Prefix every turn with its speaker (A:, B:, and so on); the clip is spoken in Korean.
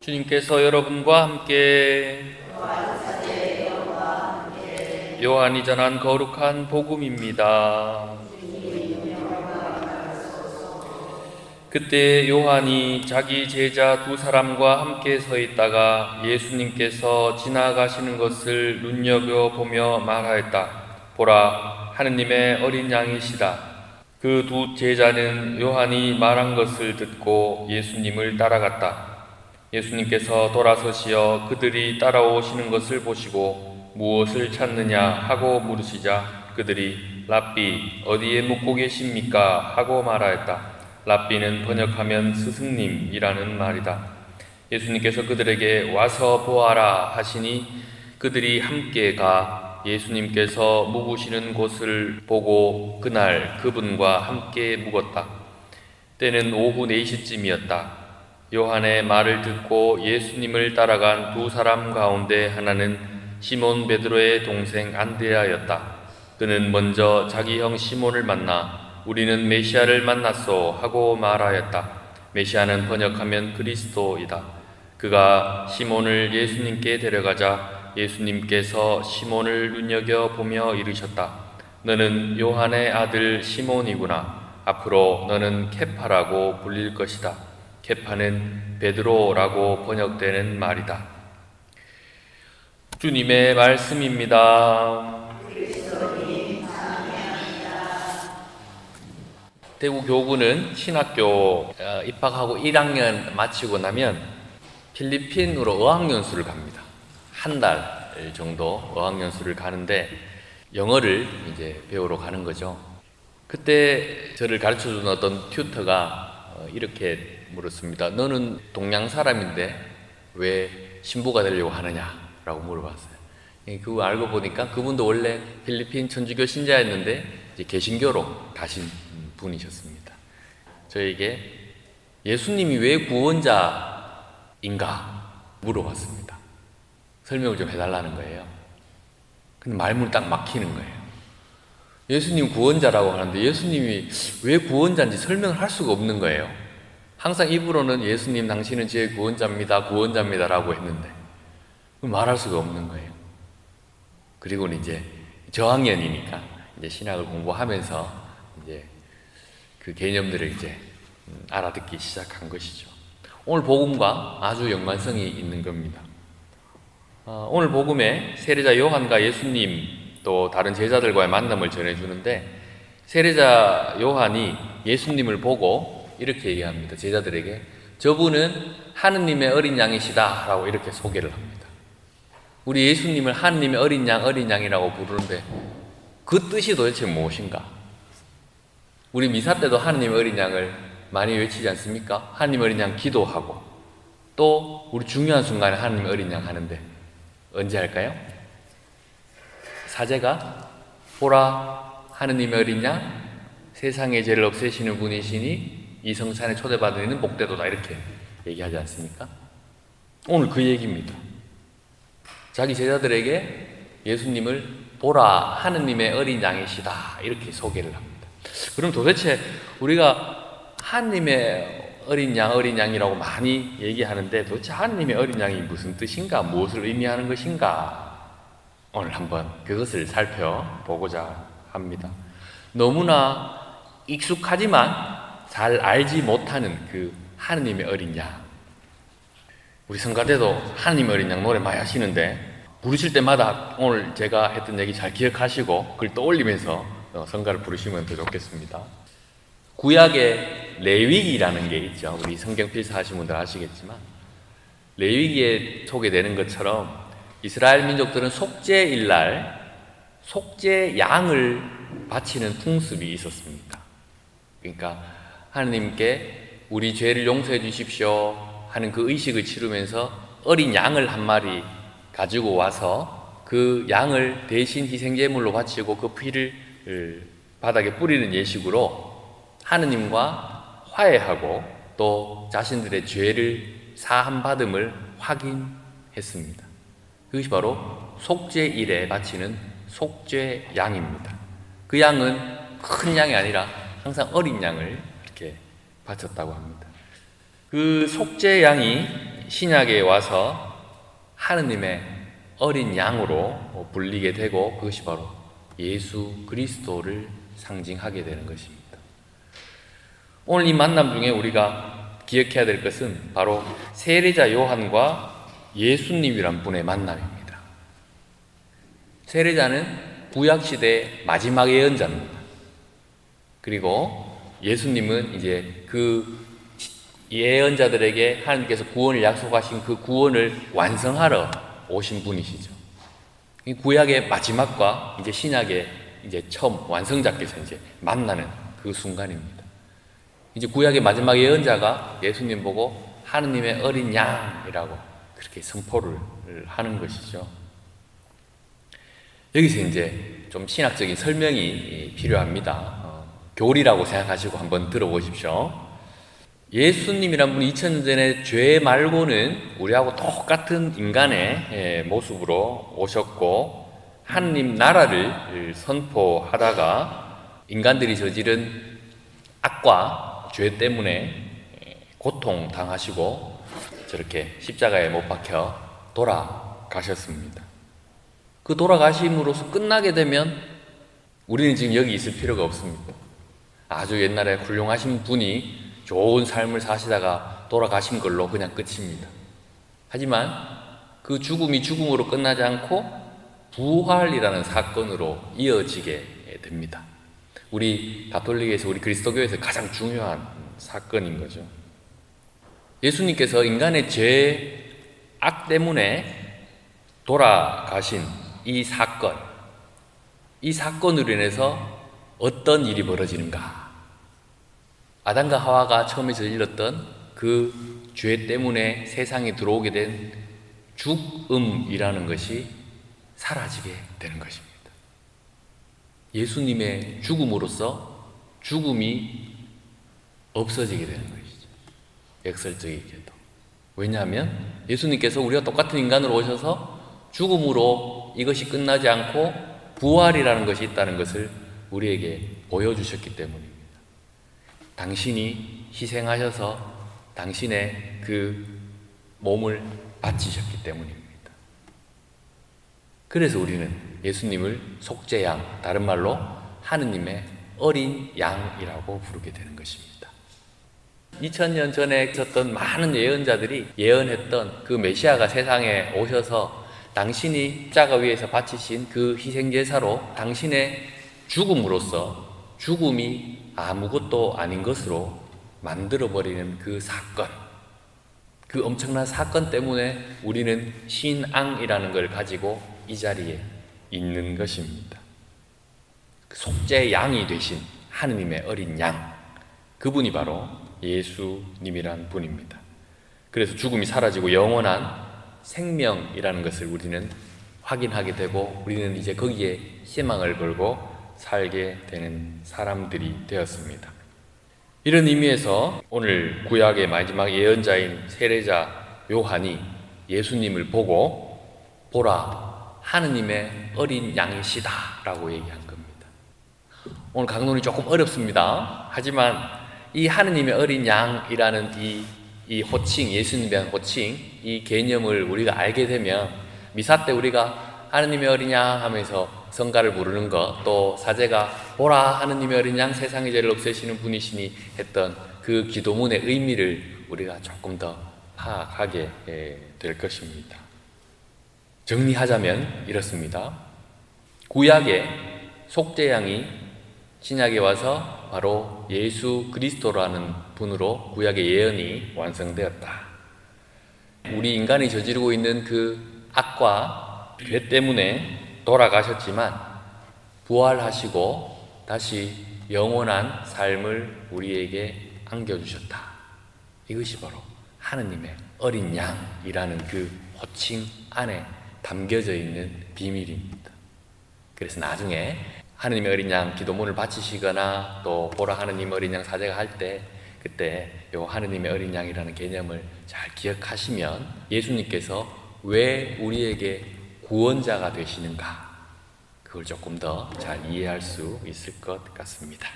A: 주님께서 여러분과 함께 요한이 전한 거룩한 복음입니다. 그때 요한이 자기 제자 두 사람과 함께 서 있다가 예수님께서 지나가시는 것을 눈여겨보며 말하였다. 보라, 하느님의 어린 양이시다. 그 두 제자는 요한이 말한 것을 듣고 예수님을 따라갔다. 예수님께서 돌아서시어 그들이 따라오시는 것을 보시고 무엇을 찾느냐 하고 물으시자 그들이 랍비, 어디에 묵고 계십니까? 하고 말하였다. 랍비는 번역하면 스승님이라는 말이다. 예수님께서 그들에게 와서 보아라 하시니 그들이 함께 가 예수님께서 묵으시는 곳을 보고 그날 그분과 함께 묵었다. 때는 오후 4시쯤이었다. 요한의 말을 듣고 예수님을 따라간 두 사람 가운데 하나는 시몬 베드로의 동생 안드레아였다. 그는 먼저 자기 형 시몬을 만나 우리는 메시아를 만났소 하고 말하였다. 메시아는 번역하면 그리스도이다. 그가 시몬을 예수님께 데려가자 예수님께서 시몬을 눈여겨보며 이르셨다. 너는 요한의 아들 시몬이구나. 앞으로 너는 케파라고 불릴 것이다. 케파는 베드로라고 번역되는 말이다. 주님의 말씀입니다. 대구 교구는 신학교 입학하고 1학년 마치고 나면 필리핀으로 어학연수를 갑니다. 한 달 정도 어학연수를 가는데 영어를 이제 배우러 가는 거죠. 그때 저를 가르쳐주는 어떤 튜터가 이렇게 물었습니다. 너는 동양 사람인데 왜 신부가 되려고 하느냐라고 물어봤어요. 그거 알고 보니까 그분도 원래 필리핀 천주교 신자였는데 이제 개신교로 가신 분이셨습니다. 저에게 예수님이 왜 구원자인가 물어봤습니다. 설명을 좀 해달라는 거예요. 근데 말문이 딱 막히는 거예요. 예수님 구원자라고 하는데 예수님이 왜 구원자인지 설명을 할 수가 없는 거예요. 항상 입으로는 예수님 당신은 제 구원자입니다, 구원자입니다 라고 했는데 말할 수가 없는 거예요. 그리고는 이제 저학년이니까 이제 신학을 공부하면서 이제 그 개념들을 이제 알아듣기 시작한 것이죠. 오늘 복음과 아주 연관성이 있는 겁니다. 오늘 복음에 세례자 요한과 예수님 또 다른 제자들과의 만남을 전해주는데 세례자 요한이 예수님을 보고 이렇게 얘기합니다. 제자들에게 저분은 하느님의 어린 양이시다 라고 이렇게 소개를 합니다. 우리 예수님을 하느님의 어린 양이라고 부르는데 그 뜻이 도대체 무엇인가? 우리 미사 때도 하느님의 어린 양을 많이 외치지 않습니까? 하느님의 어린 양 기도하고 또 우리 중요한 순간에 하느님의 어린 양 하는데 언제 할까요? 사제가 보라 하느님의 어린 양 세상의 죄를 없애시는 분이시니 이 성찬에 초대받은 이는 복되도다 이렇게 얘기하지 않습니까? 오늘 그 얘기입니다. 자기 제자들에게 예수님을 보라 하느님의 어린 양이시다 이렇게 소개를 합니다. 그럼 도대체 우리가 하느님의 어린 양이라고 많이 얘기하는데 도대체 하느님의 어린 양이 무슨 뜻인가? 무엇을 의미하는 것인가? 오늘 한번 그것을 살펴보고자 합니다. 너무나 익숙하지만 잘 알지 못하는 그 하느님의 어린 양. 우리 성가대도 하느님의 어린 양 노래 많이 하시는데 부르실 때마다 오늘 제가 했던 얘기 잘 기억하시고 그걸 떠올리면서 성가를 부르시면 더 좋겠습니다. 구약에 레위기라는 게 있죠. 우리 성경 필사하신 분들 아시겠지만 레위기에 소개되는 것처럼 이스라엘 민족들은 속죄일날 속죄 양을 바치는 풍습이 있었습니다. 그러니까 하느님께 우리 죄를 용서해 주십시오 하는 그 의식을 치르면서 어린 양을 한 마리 가지고 와서 그 양을 대신 희생제물로 바치고 그 피를 바닥에 뿌리는 예식으로 하느님과 화해하고 또 자신들의 죄를 사함받음을 확인했습니다. 그것이 바로 속죄일에 바치는 속죄양입니다. 그 양은 큰 양이 아니라 항상 어린 양을 이렇게 바쳤다고 합니다. 그 속죄양이 신약에 와서 하느님의 어린 양으로 불리게 되고 그것이 바로 예수 그리스도를 상징하게 되는 것입니다. 오늘 이 만남 중에 우리가 기억해야 될 것은 바로 세례자 요한과 예수님이란 분의 만남입니다. 세례자는 구약시대의 마지막 예언자입니다. 그리고 예수님은 이제 그 예언자들에게 하나님께서 구원을 약속하신 그 구원을 완성하러 오신 분이시죠. 이 구약의 마지막과 이제 신약의 이제 처음 완성자께서 이제 만나는 그 순간입니다. 이제 구약의 마지막 예언자가 예수님 보고 하느님의 어린 양이라고 그렇게 선포를 하는 것이죠. 여기서 이제 좀 신학적인 설명이 필요합니다. 교리라고 생각하시고 한번 들어보십시오. 예수님이란 분이 2000년 전에 죄 말고는 우리하고 똑같은 인간의 모습으로 오셨고 하느님 나라를 선포하다가 인간들이 저지른 악과 죄 때문에 고통당하시고 저렇게 십자가에 못 박혀 돌아가셨습니다. 그 돌아가심으로써 끝나게 되면 우리는 지금 여기 있을 필요가 없습니다. 아주 옛날에 훌륭하신 분이 좋은 삶을 사시다가 돌아가신 걸로 그냥 끝입니다. 하지만 그 죽음이 죽음으로 끝나지 않고 부활이라는 사건으로 이어지게 됩니다. 우리 가톨릭에서 우리 그리스도교에서 가장 중요한 사건인 거죠. 예수님께서 인간의 죄, 악 때문에 돌아가신 이 사건으로 인해서 어떤 일이 벌어지는가? 아담과 하와가 처음에 저질렀던 그 죄 때문에 세상에 들어오게 된 죽음이라는 것이 사라지게 되는 것입니다. 예수님의 죽음으로써 죽음이 없어지게 되는 것이죠. 역설적이게도. 왜냐하면 예수님께서 우리가 똑같은 인간으로 오셔서 죽음으로 이것이 끝나지 않고 부활이라는 것이 있다는 것을 우리에게 보여주셨기 때문입니다. 당신이 희생하셔서 당신의 그 몸을 바치셨기 때문입니다. 그래서 우리는 예수님을 속죄양, 다른 말로 하느님의 어린 양이라고 부르게 되는 것입니다. 2000년 전에 있었던 많은 예언자들이 예언했던 그 메시아가 세상에 오셔서 당신이 십자가 위에서 바치신 그 희생제사로 당신의 죽음으로써 죽음이 아무것도 아닌 것으로 만들어버리는 그 사건, 그 엄청난 사건 때문에 우리는 신앙이라는 걸 가지고 이 자리에 있는 것입니다. 속죄 양이 되신 하느님의 어린 양, 그분이 바로 예수님이란 분입니다. 그래서 죽음이 사라지고 영원한 생명이라는 것을 우리는 확인하게 되고 우리는 이제 거기에 희망을 걸고 살게 되는 사람들이 되었습니다. 이런 의미에서 오늘 구약의 마지막 예언자인 세례자 요한이 예수님을 보고 보라, 하느님의 어린 양이시다 라고 얘기한 겁니다. 오늘 강론이 조금 어렵습니다. 하지만 이 하느님의 어린 양이라는 이 호칭, 예수님에 대한 호칭, 이 개념을 우리가 알게 되면 미사 때 우리가 하느님의 어린 양 하면서 성가를 부르는 것, 또 사제가 보라 하느님의 어린 양 세상의 죄를 없애시는 분이시니 했던 그 기도문의 의미를 우리가 조금 더 파악하게 될 것입니다. 정리하자면 이렇습니다. 구약의 속죄양이 신약에 와서 바로 예수 그리스도라는 분으로 구약의 예언이 완성되었다. 우리 인간이 저지르고 있는 그 악과 죄 때문에 돌아가셨지만 부활하시고 다시 영원한 삶을 우리에게 안겨주셨다. 이것이 바로 하느님의 어린 양이라는 그 호칭 안에 담겨져 있는 비밀입니다. 그래서 나중에 하느님의 어린 양 기도문을 바치시거나 또 보라 하느님 어린 양 사제가 할 때 그때 요 하느님의 어린 양이라는 개념을 잘 기억하시면 예수님께서 왜 우리에게 구원자가 되시는가, 그걸 조금 더 잘 이해할 수 있을 것 같습니다.